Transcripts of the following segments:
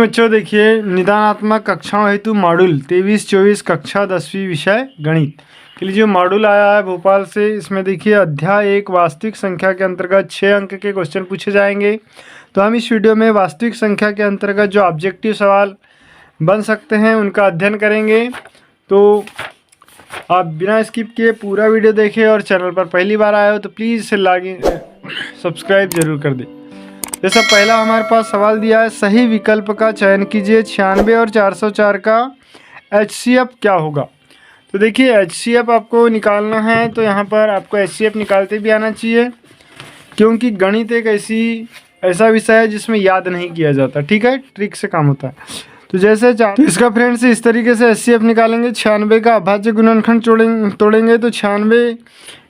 बच्चों देखिए, निदानात्मक कक्षाओं हेतु मॉड्यूल 23-24 कक्षा 10वीं विषय गणित के लिए जो मॉड्यूल आया है भोपाल से, इसमें देखिए अध्याय 1 वास्तविक संख्या के अंतर्गत 6 अंक के क्वेश्चन पूछे जाएंगे। तो हम इस वीडियो में वास्तविक संख्या के अंतर्गत जो ऑब्जेक्टिव सवाल बन सकते हैं उनका अध्ययन करेंगे। तो आप बिना स्किप किए पूरा वीडियो देखें और चैनल पर पहली बार आए हो तो प्लीज़ इसे सब्सक्राइब जरूर कर दें। जैसा पहला हमारे पास सवाल दिया है, सही विकल्प का चयन कीजिए, 96 और 404 का HCF क्या होगा। तो देखिए HCF आपको निकालना है तो यहाँ पर आपको HCF निकालते भी आना चाहिए, क्योंकि गणित एक ऐसा विषय है जिसमें याद नहीं किया जाता। ठीक है, ट्रिक से काम होता है। तो जैसे तो इसका फ्रेंड्स इस तरीके से HCF निकालेंगे। 96 का अभाज्य गुणनखंड तोड़ेंगे तो 96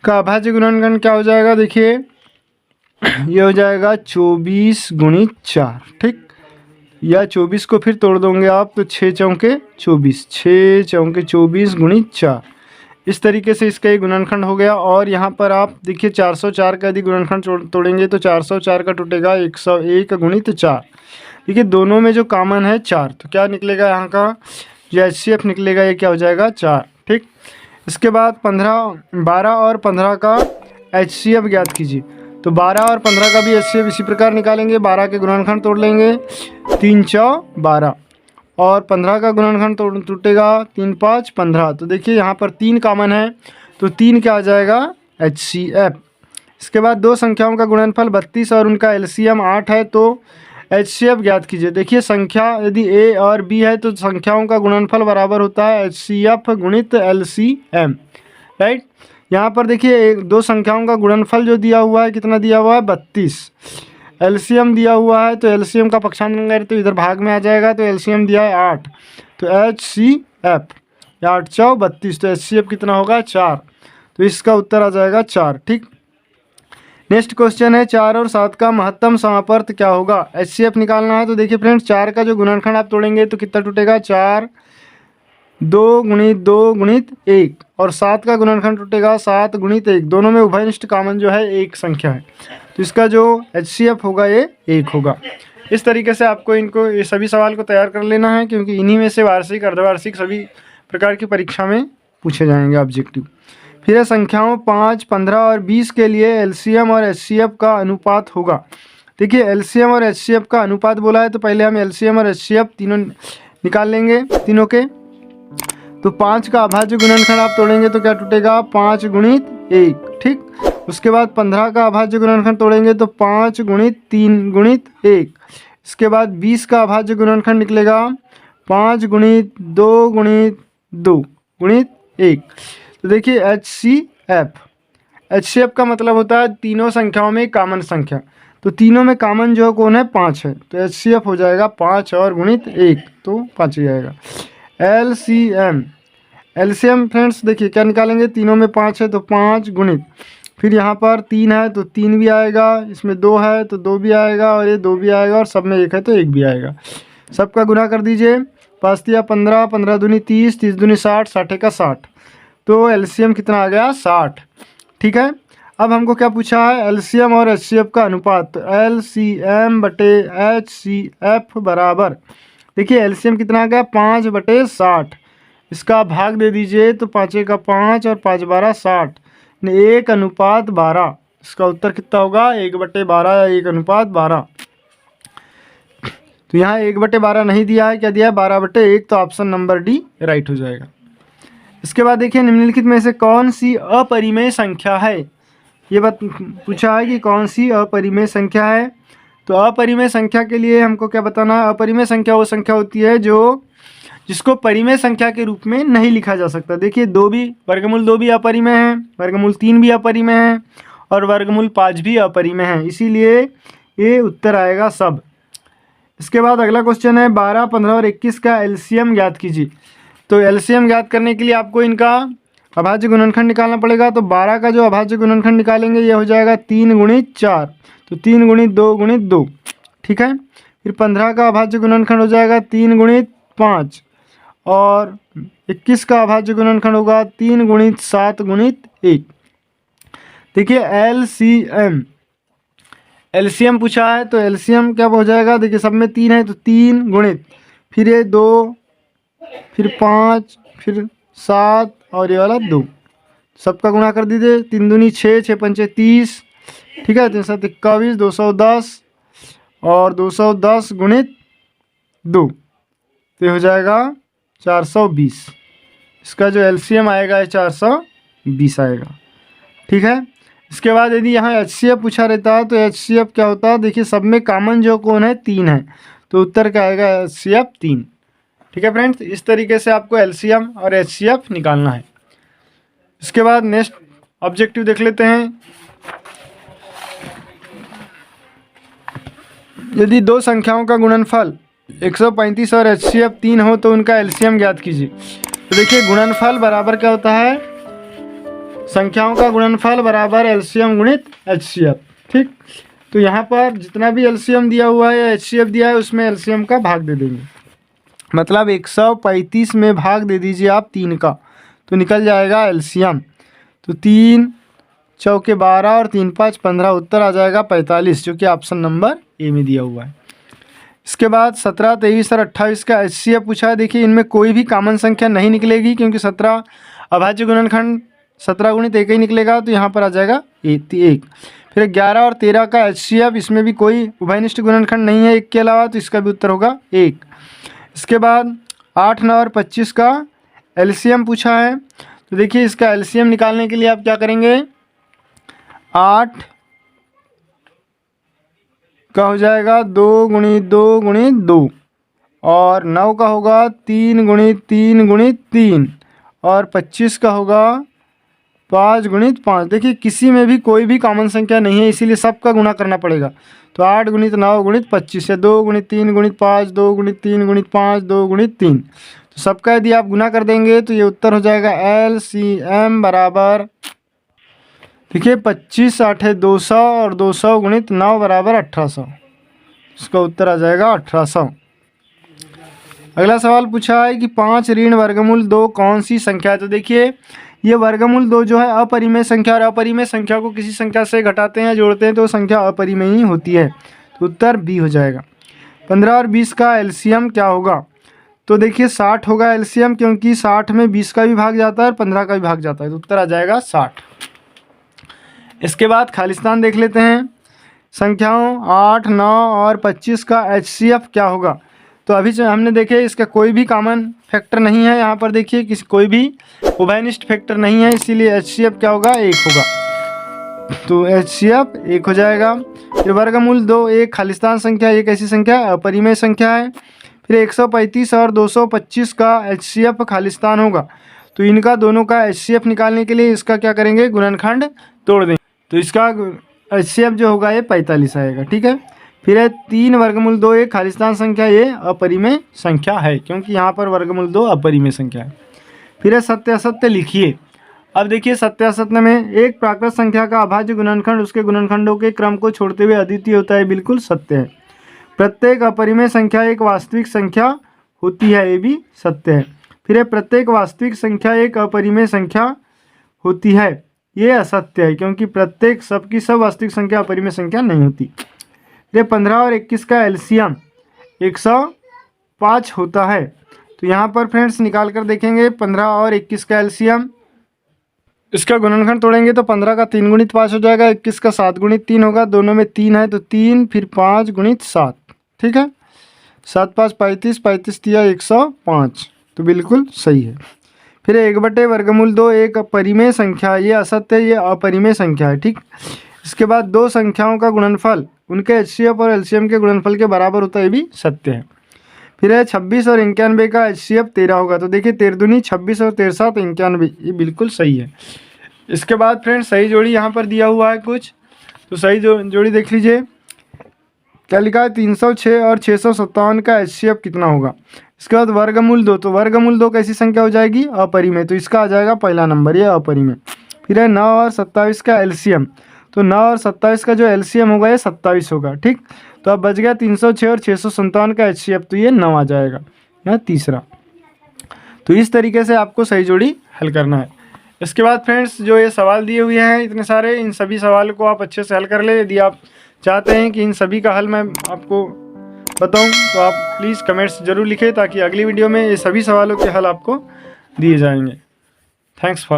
का अभाज्य गुणनखंड क्या हो जाएगा, देखिए ये हो जाएगा 24 गुणित 4। ठीक, या 24 को फिर तोड़ दोगे आप तो 6 चौके 24, 6 चौके 24 गुणित 4। इस तरीके से इसका ये गुणनखंड हो गया। और यहाँ पर आप देखिए 404 का यदि गुणनखंड तोड़ेंगे तो 404 का टूटेगा 101 गुणित 4। देखिए दोनों में जो कॉमन है 4, तो क्या निकलेगा यहाँ का जो HCF निकलेगा ये क्या हो जाएगा 4। ठीक, इसके बाद 12 और 15 का HCF ज्ञात कीजिए। तो 12 और 15 का भी HCF इसी प्रकार निकालेंगे। 12 के गुणनखंड तोड़ लेंगे, 3 चौ 12 और 15 का गुणनखंड टूटेगा 3 5 15। तो देखिए यहाँ पर 3 कॉमन है तो 3 क्या आ जाएगा HCF। इसके बाद दो संख्याओं का गुणनफल 32 और उनका LCM 8 है तो HCF ज्ञात कीजिए। देखिए संख्या यदि A और B है तो संख्याओं का गुणनफल बराबर होता है HCF गुणित LCM। राइट, यहाँ पर देखिए दो संख्याओं का गुणनफल जो दिया हुआ है कितना दिया हुआ है 32। LCM दिया हुआ है तो LCM का पक्षांतर करें तो इधर भाग में आ जाएगा, तो LCM दिया है 8 तो HCF 8 चौ 32, तो HCF कितना होगा 4। तो इसका उत्तर आ जाएगा 4। ठीक, नेक्स्ट क्वेश्चन है 4 और 7 का महत्तम समापर्त क्या होगा। HCF निकालना है। तो देखिए फ्रेंड्स 4 का जो गुणनखंड आप तोड़ेंगे तो कितना टूटेगा 4 2 गुणित 1 और 7 का गुणनखंड टूटेगा 7 गुणित 1। दोनों में उभयनिष्ठ कॉमन जो है एक संख्या है, तो इसका जो HCF होगा ये 1 होगा। इस तरीके से आपको ये सभी सवाल को तैयार कर लेना है, क्योंकि इन्हीं में से वार्षिक अर्धवार्षिक सभी प्रकार की परीक्षा में पूछे जाएंगे ऑब्जेक्टिव। फिर है संख्याओं 5, 15 और 20 के लिए LCM और HCF का अनुपात होगा। देखिए LCM और HCF का अनुपात बोला है तो पहले हम LCM और HCF तीनों निकाल लेंगे तीनों के। तो 5 का अभाज्य गुणनखंड आप तोड़ेंगे तो क्या टूटेगा 5 गुणित 1। ठीक, उसके बाद 15 का अभाज्य गुणनखंड तोड़ेंगे तो 5 गुणित 3 गुणित 1। इसके बाद 20 का अभाज्य गुणनखंड निकलेगा 5 गुणित 2 गुणित 2 गुणित 1। तो देखिए HCF का मतलब होता है तीनों संख्याओं में कॉमन संख्या, तो तीनों में कॉमन जो कौन है 5 है, तो HCF हो जाएगा 5 और गुणित 1 तो 5 हो जाएगा। LCM फ्रेंड्स देखिए क्या निकालेंगे, तीनों में 5 है तो 5 गुणित, फिर यहाँ पर 3 है तो 3 भी आएगा, इसमें 2 है तो 2 भी आएगा और ये 2 भी आएगा और सब में 1 है तो 1 भी आएगा। सबका गुना कर दीजिए, 5 या 15, 15 दूनी 30, 30 दूनी 60, 60 का 60, तो LCM कितना आ गया 60। ठीक है, अब हमको क्या पूछा है LCM और HCF का अनुपात। तो LCM बटे HCF बराबर, देखिए LCM कितना आ गया 5 बटे 60, इसका भाग दे दीजिए तो 5 का 5 और 5 12 60, 1:12। इसका उत्तर कितना होगा 1/12 या 1:12। तो यहाँ 1/12 नहीं दिया है, क्या दिया है 12/1, तो ऑप्शन नंबर डी राइट हो जाएगा। इसके बाद देखिए निम्नलिखित में से कौन सी अपरिमेय संख्या है, ये बात पूछा है कि कौन सी अपरिमेय संख्या है। तो अपरिमेय संख्या के लिए हमको क्या बताना है, अपरिमेय संख्या वो संख्या होती है जिसको परिमेय संख्या के रूप में नहीं लिखा जा सकता। देखिए वर्गमूल 2 भी अपरिमेय है, वर्गमूल 3 भी अपरिमेय है और वर्गमूल 5 भी अपरिमेय है, इसीलिए ये उत्तर आएगा सब। इसके बाद अगला क्वेश्चन है 12, 15 और 21 का LCM ज्ञात कीजिए। तो LCM ज्ञात करने के लिए आपको इनका अभाज्य गुणनखंड निकालना पड़ेगा। तो 12 का जो अभाज्य गुणनखंड निकालेंगे ये हो जाएगा 3 गुणित 4, तो 3 गुणित 2 गुणित 2। ठीक है, फिर 15 का अभाज्य गुणनखंड हो जाएगा 3 गुणित 5 और 21 का अभाज्य गुणनखंड होगा 3 गुणित 7 गुणित 1। देखिए एलसीएम पूछा है तो एलसीएम क्या हो जाएगा, देखिए सब में 3 है तो 3 गुणित फिर ये 2 फिर 5 फिर 7 और ये वाला 2, सबका गुणा कर दीजिए। 3 दूनी 6, 6 पंचे 30, ठीक है। 3 7 21, 210 और 210 गुणित 2 तो हो जाएगा 420। इसका जो एलसीएम आएगा ये 420 आएगा, ठीक है। इसके बाद यदि यहाँ एचसीएफ पूछा रहता है तो एचसीएफ क्या होता है, देखिए सब में कॉमन जो कौन है 3 है तो उत्तर क्या आएगा एचसीएफ 3, ठीक है फ्रेंड्स। इस तरीके से आपको एलसीएम और एचसीएफ निकालना है। इसके बाद नेक्स्ट ऑब्जेक्टिव देख लेते हैं। यदि दो संख्याओं का गुणनफल 135 और एचसीएफ 3 हो तो उनका एलसीएम ज्ञात कीजिए। तो देखिए गुणनफल बराबर क्या होता है, संख्याओं का गुणनफल बराबर एलसीएम गुणित एचसीएफ, ठीक। तो यहाँ पर जितना भी एलसीएम दिया हुआ है या एचसीएफ दिया है उसमें एलसीएम का भाग दे देंगे, मतलब 135 में भाग दे दीजिए आप 3 का तो निकल जाएगा एलसीएम। तो 3 चौके 12 और 3 5 15, उत्तर आ जाएगा 45 जो कि ऑप्शन नंबर ए में दिया हुआ है। इसके बाद 17 23 और 28 का एचसीएफ पूछा है। देखिए इनमें कोई भी कॉमन संख्या नहीं निकलेगी क्योंकि 17 अभाज्य गुणनखंड 17 गुणित 1 ही निकलेगा तो यहाँ पर आ जाएगा 1। फिर 11 और 13 का एचसीएफ, इसमें भी कोई उभयनिष्ठ गुणनखंड नहीं है 1 के अलावा तो इसका भी उत्तर होगा 1। इसके बाद 8 9 और 25 का एलसीएम पूछा है। तो देखिए इसका एलसीएम निकालने के लिए आप क्या करेंगे, 8 का हो जाएगा 2 गुणित 2 गुणित 2 और 9 का होगा 3 गुणित 3 गुणित 3 और 25 का होगा 5 गुणित 5। देखिए किसी में भी कोई भी कॉमन संख्या नहीं है इसीलिए सबका गुणा करना पड़ेगा। तो 8 गुणित 9 गुणित 25 है, 2 गुणित 3 गुणित 5, 2 गुणित 3 गुणित 5, 2 गुणित 3। तो सबका यदि आप गुना कर देंगे तो ये उत्तर हो जाएगा एलसीएम बराबर, देखिए 25 8 है 200 और 200 गुणित 9 बराबर 1800, इसका उत्तर आ जाएगा 1800। अगला सवाल पूछा है कि 5 ऋण वर्गमूल 2 कौन सी संख्या है। तो देखिए ये वर्गमूल 2 जो है अपरिमेय संख्या, और अपरिमेय संख्या को किसी संख्या से घटाते हैं जोड़ते हैं तो संख्या अपरिमेय ही होती है, तो उत्तर बी हो जाएगा। 15 और 20 का एलसीएम क्या होगा। तो देखिए 60 होगा एलसीएम क्योंकि 60 में 20 का भी भाग जाता है और 15 का भी भाग जाता है, तो उत्तर आ जाएगा 60। इसके बाद खालिस्तान देख लेते हैं। संख्याओं 8 9 और 25 का एचसीएफ क्या होगा। तो अभी जो हमने देखे इसका कोई भी कॉमन फैक्टर नहीं है, यहाँ पर देखिए किसी कोई भी उभयनिष्ठ फैक्टर नहीं है इसीलिए एचसीएफ क्या होगा 1 होगा, तो एचसीएफ 1 हो जाएगा। फिर वर्गमूल 2 एक खालिस्तान संख्या, एक ऐसी संख्या अपरिमेय संख्या है। फिर 135 और 225 का एचसीएफ खालिस्तान होगा, तो इनका दोनों का एचसीएफ निकालने के लिए इसका क्या करेंगे, गुणनखंड तोड़ देंगे, तो इसका एचसीएफ जो होगा ये 45 आएगा, ठीक है। फिर है 3 वर्गमूल 2 एक खालिस्तान संख्या, ये अपरिमेय संख्या है क्योंकि यहाँ पर वर्गमूल 2 अपरिमेय संख्या है। फिर है सत्य असत्य लिखिए। अब देखिए सत्य असत्य में एक प्राकृत संख्या का अभाज्य गुणनखंड उसके गुणनखंडों के क्रम को छोड़ते हुए अद्वितीय होता है, बिल्कुल सत्य है। प्रत्येक अपरिमेय संख्या एक वास्तविक संख्या होती है, ये भी सत्य है। फिर है प्रत्येक वास्तविक संख्या एक अपरिमेय संख्या होती है, ये असत्य है क्योंकि प्रत्येक सबकी सब वास्तविक संख्या अपरिमेय संख्या नहीं होती। ये 15 और 21 का एलसीएम 105 होता है, तो यहाँ पर फ्रेंड्स निकाल कर देखेंगे 15 और 21 का एलसीएम, इसका गुणनखंड तोड़ेंगे तो 15 का 3 गुणित 5 हो जाएगा, 21 का 7 गुणित 3 होगा, दोनों में 3 है तो 3 फिर 5 गुणित 7, ठीक है। 7 5 35, 35 दिया 105, तो बिल्कुल सही है। फिर 1/2 वर्गमूल 2 एक अपरिमेय संख्या, ये असत्य ये अपरिमेय संख्या है, ठीक। इसके बाद दो संख्याओं का गुणनफल उनके एचसीएफ और एलसीएम के गुणनफल के बराबर होता है, ये भी सत्य है। फिर है 26 और 91 का एचसीएफ 13 होगा, तो देखिए 13 दूनी 26 और 13 7 91, ये बिल्कुल सही है। इसके बाद फ्रेंड्स सही जोड़ी यहाँ पर दिया हुआ है कुछ, तो सही जोड़ी देख लीजिए। क्या लिखा है, 306 और 657 का एचसीएफ कितना होगा। इसके बाद वर्गमूल 2, तो वर्गमूल 2 कैसी संख्या हो जाएगी, अपरिमेय, तो इसका आ जाएगा पहला नंबर, ये अपरिमेय। फिर है 9 और 27 का एलसीएम, तो 9 और 27 का जो एलसीएम होगा ये 27 होगा, ठीक। तो अब बच गया 306 और 657 का एचसीएफ, तो ये 9 आ जाएगा, यह तीसरा। तो इस तरीके से आपको सही जोड़ी हल करना है। इसके बाद फ्रेंड्स जो ये सवाल दिए हुए हैं इतने सारे, इन सभी सवाल को आप अच्छे से हल कर ले। यदि आप चाहते हैं कि इन सभी का हल मैं आपको बताऊं, तो आप प्लीज़ कमेंट्स ज़रूर लिखें ताकि अगली वीडियो में ये सभी सवालों के हल आपको दिए जाएंगे। Thanks for